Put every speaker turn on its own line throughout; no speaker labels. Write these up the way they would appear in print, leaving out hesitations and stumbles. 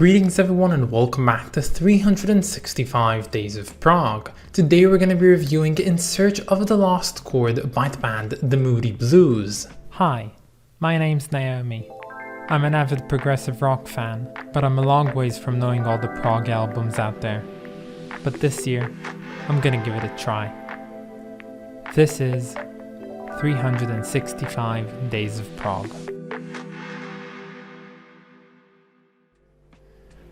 Greetings everyone and welcome back to 365 Days of Prog. Today we're going to be reviewing In Search of the Lost Chord by the band The Moody Blues.
Hi, my name's Naomi. I'm an avid progressive rock fan, but I'm a long ways from knowing all the prog albums out there. But this year, I'm gonna give it a try. This is 365 Days of Prog.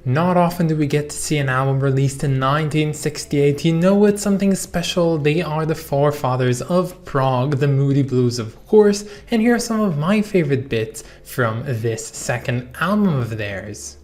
Not often do we get to see an album released in 1968. You know it's something special. They are the forefathers of prog, the Moody Blues of course, and here are some of my favorite bits from this second album of theirs.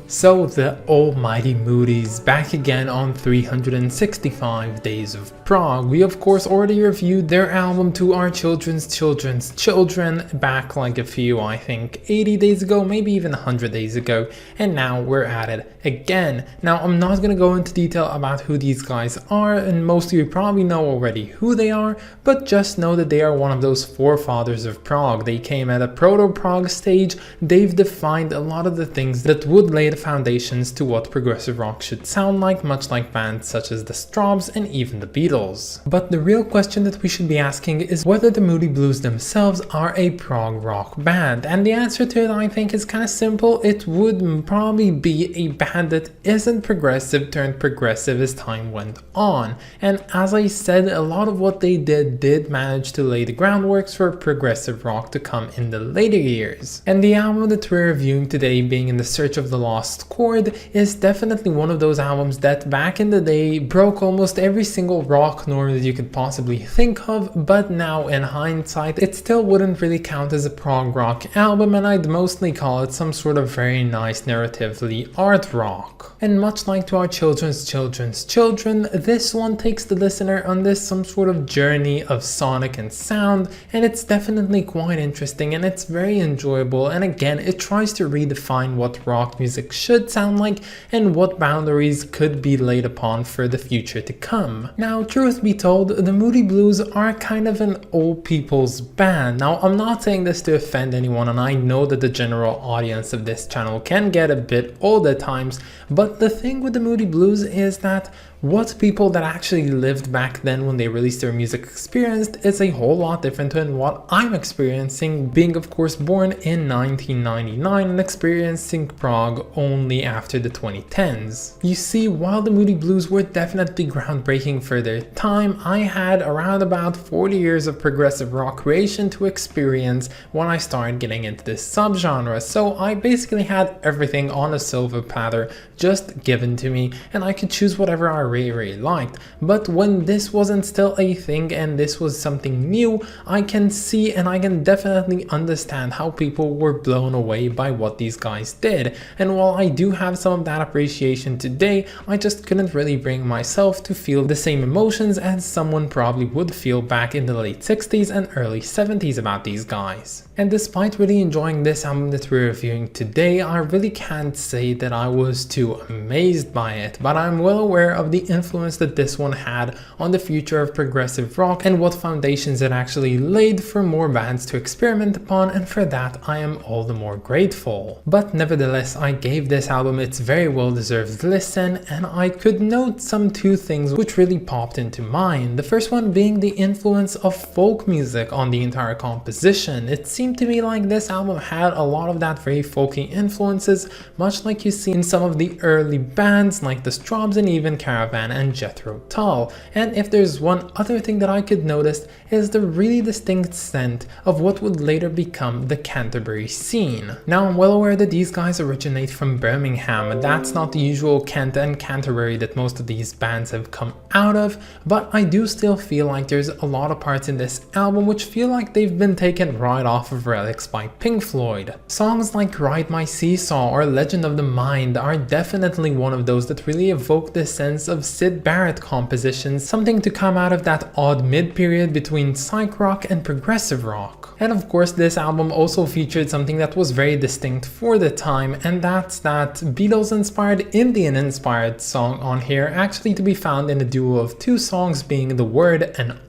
So the almighty Moody's back again on 365 Days of Prog. We of course already reviewed their album To Our Children's Children back like a few, I think 80 days ago, maybe even 100 days ago, and now we're at it again. Now I'm not going to go into detail about who these guys are, and most of you probably know already who they are, but just know that they are one of those forefathers of prog. They came at a proto-prog stage. They've defined a lot of the things that would lay the foundations to what progressive rock should sound like, much like bands such as the Strawbs and even the Beatles. But the real question that we should be asking is whether the Moody Blues themselves are a prog rock band, and the answer to it I think is kind of simple. It would probably be a band that isn't progressive turned progressive as time went on, and as I said, a lot of what they did manage to lay the groundworks for progressive rock to come in the later years. And the album that we're reviewing today, being In the Search of the Lost Chord, is definitely one of those albums that back in the day broke almost every single rock norm that you could possibly think of, but now in hindsight it still wouldn't really count as a prog rock album, and I'd mostly call it some sort of very nice narratively art rock. And much like To Our Children's Children, this one takes the listener on this some sort of journey of sonic and sound, and it's definitely quite interesting and it's very enjoyable, and again it tries to redefine what rock music should sound like and what boundaries could be laid upon for the future to come. Now, truth be told, the Moody Blues are kind of an old people's band. Now, I'm not saying this to offend anyone, and I know that the general audience of this channel can get a bit old at times, but the thing with the Moody Blues is that what people that actually lived back then when they released their music experienced is a whole lot different than what I'm experiencing, being of course born in 1999 and experiencing prog only after the 2010s. You see, while the Moody Blues were definitely groundbreaking for their time, I had around about 40 years of progressive rock creation to experience when I started getting into this subgenre, so I basically had everything on a silver platter just given to me, and I could choose whatever I really liked. But when this wasn't still a thing and this was something new, I can see and I can definitely understand how people were blown away by what these guys did. And while I do have some of that appreciation today, I just couldn't really bring myself to feel the same emotions as someone probably would feel back in the late 60s and early 70s about these guys. And despite really enjoying this album that we're reviewing today, I really can't say that I was too amazed by it, but I'm well aware of the influence that this one had on the future of progressive rock and what foundations it actually laid for more bands to experiment upon, and for that I am all the more grateful. But nevertheless, I gave this album its very well deserved listen, and I could note some two things which really popped into mind. The first one being the influence of folk music on the entire composition. It seemed to me like this album had a lot of that very folky influences, much like you see in some of the early bands like the Strawbs and even Caravan and Jethro Tull. And if there's one other thing that I could notice is the really distinct scent of what would later become the Canterbury scene. Now, I'm well aware that these guys originate from Birmingham, and that's not the usual Kent and Canterbury that most of these bands have come out of, but I do still feel like there's a lot of parts in this album which feel like they've been taken right off of Relics by Pink Floyd. Songs like Ride My Seesaw or Legend of the Mind are definitely one of those that really evoke this sense of Syd Barrett compositions, something to come out of that odd mid-period between psych rock and progressive rock. And of course this album also featured something that was very distinct for the time, and that's that Beatles-inspired, Indian-inspired song on here, actually to be found in a duo of two songs being The Word and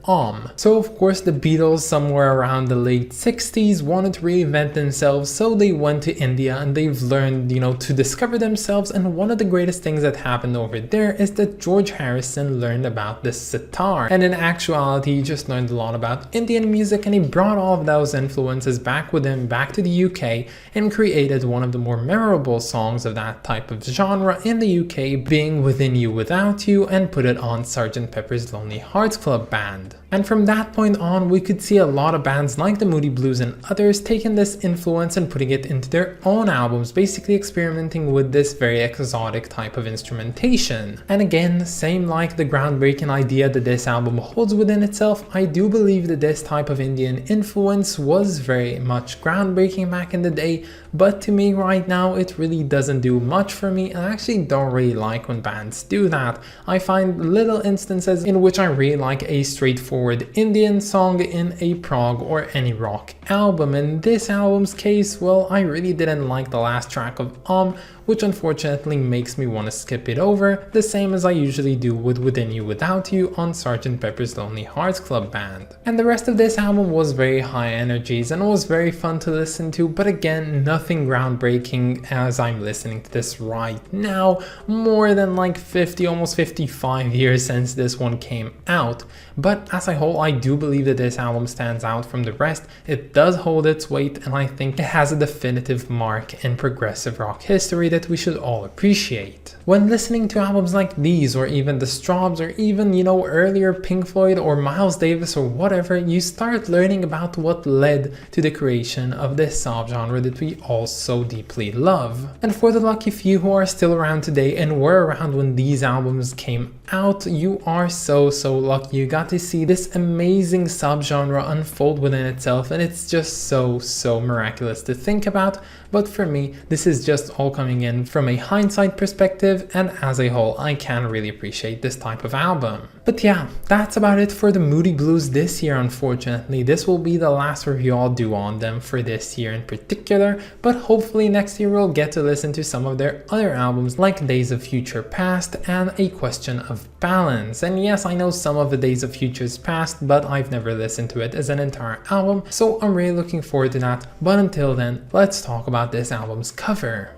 So of course the Beatles somewhere around the late 60s wanted to reinvent themselves, so they went to India and they've learned, to discover themselves, and one of the greatest things that happened over there is that George Harrison learned about the sitar, and in actuality he just learned a lot about Indian music, and he brought all of those influences back with him back to the UK and created one of the more memorable songs of that type of genre in the UK, being Within You Without You, and put it on Sgt. Pepper's Lonely Hearts Club Band. And from that point on, we could see a lot of bands like the Moody Blues and others taking this influence and putting it into their own albums, basically experimenting with this very exotic type of instrumentation. And again, same like the groundbreaking idea that this album holds within itself, I do believe that this type of Indian influence was very much groundbreaking back in the day, but to me right now it really doesn't do much for me, and I actually don't really like when bands do that. I find little instances in which I really like a straightforward Indian song in a prog or any rock album. In this album's case, well, I really didn't like the last track of which unfortunately makes me want to skip it over, the same as I usually do with Within You Without You on Sgt. Pepper's Lonely Hearts Club Band. And the rest of this album was very high energies and was very fun to listen to, but again, nothing groundbreaking as I'm listening to this right now, more than like 50, almost 55 years since this one came out. But as a whole, I do believe that this album stands out from the rest. It does hold its weight, and I think it has a definitive mark in progressive rock history that we should all appreciate. When listening to albums like these, or even the Strawbs, or even, earlier Pink Floyd or Miles Davis or whatever, you start learning about what led to the creation of this subgenre that we all so deeply love. And for the lucky few who are still around today and were around when these albums came out, you are so lucky. You got to see this amazing subgenre unfold within itself, and it's just so miraculous to think about. But for me, this is just all coming in from a hindsight perspective, and as a whole, I can really appreciate this type of album. But yeah, that's about it for the Moody Blues this year. Unfortunately, this will be the last review I'll do on them for this year in particular, but hopefully next year we'll get to listen to some of their other albums like Days of Future Past and A Question of Balance. And yes, I know some of the Days of Futures Past, but I've never listened to it as an entire album, so I'm really looking forward to that. But until then, let's talk about this album's cover.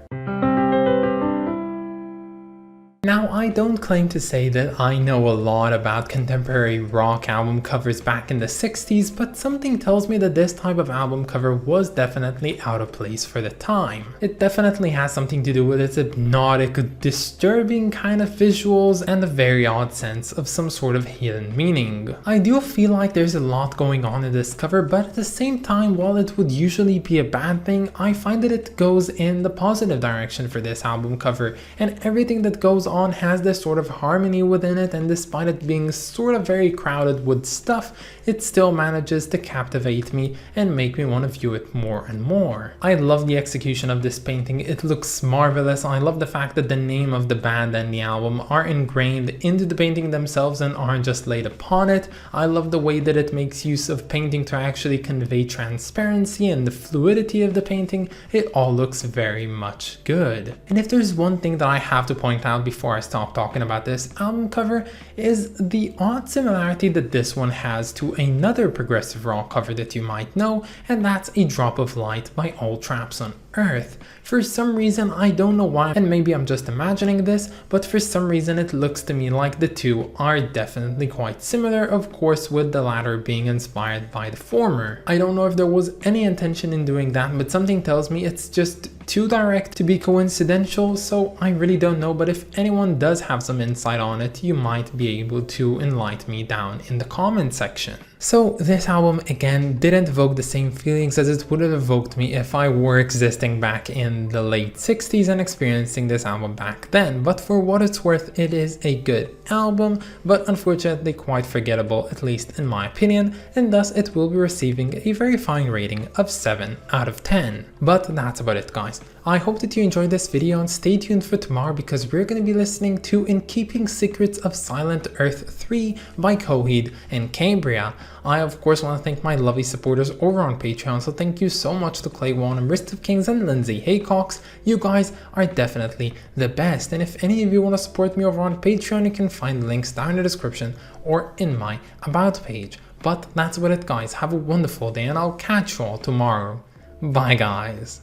Now, I don't claim to say that I know a lot about contemporary rock album covers back in the 60s, but something tells me that this type of album cover was definitely out of place for the time. It definitely has something to do with its hypnotic, disturbing kind of visuals and a very odd sense of some sort of hidden meaning. I do feel like there's a lot going on in this cover, but at the same time, while it would usually be a bad thing, I find that it goes in the positive direction for this album cover, and everything that goes on has this sort of harmony within it, and despite it being sort of very crowded with stuff, it still manages to captivate me and make me want to view it more and more. I love the execution of this painting. It looks marvelous. I love the fact that the name of the band and the album are ingrained into the painting themselves and aren't just laid upon it. I love the way that it makes use of painting to actually convey transparency and the fluidity of the painting. It all looks very much good. And if there's one thing that I have to point out before I stop talking about this album cover, is the odd similarity that this one has to another progressive rock cover that you might know, and that's A Drop of Light by All Traps on Earth. For some reason, I don't know why, and maybe I'm just imagining this, but for some reason it looks to me like the two are definitely quite similar, of course with the latter being inspired by the former. I don't know if there was any intention in doing that, but something tells me it's just too direct to be coincidental, so I really don't know. But if anyone does have some insight on it, you might be able to enlighten me down in the comment section. So this album again didn't evoke the same feelings as it would have evoked me if I were existing back in the late 60s and experiencing this album back then, but for what it's worth, it is a good album, but unfortunately quite forgettable, at least in my opinion, and thus it will be receiving a very fine rating of 7 out of 10. But that's about it, guys. I hope that you enjoyed this video and stay tuned for tomorrow because we're going to be listening to In Keeping Secrets of Silent Earth 3 by Coheed and Cambria. I of course want to thank my lovely supporters over on Patreon, so thank you so much to Clay Wan and Wrist of Kings and Lindsay Haycox. You guys are definitely the best, and if any of you want to support me over on Patreon, you can find links down in the description or in my about page. But that's about it guys, have a wonderful day and I'll catch you all tomorrow. Bye guys.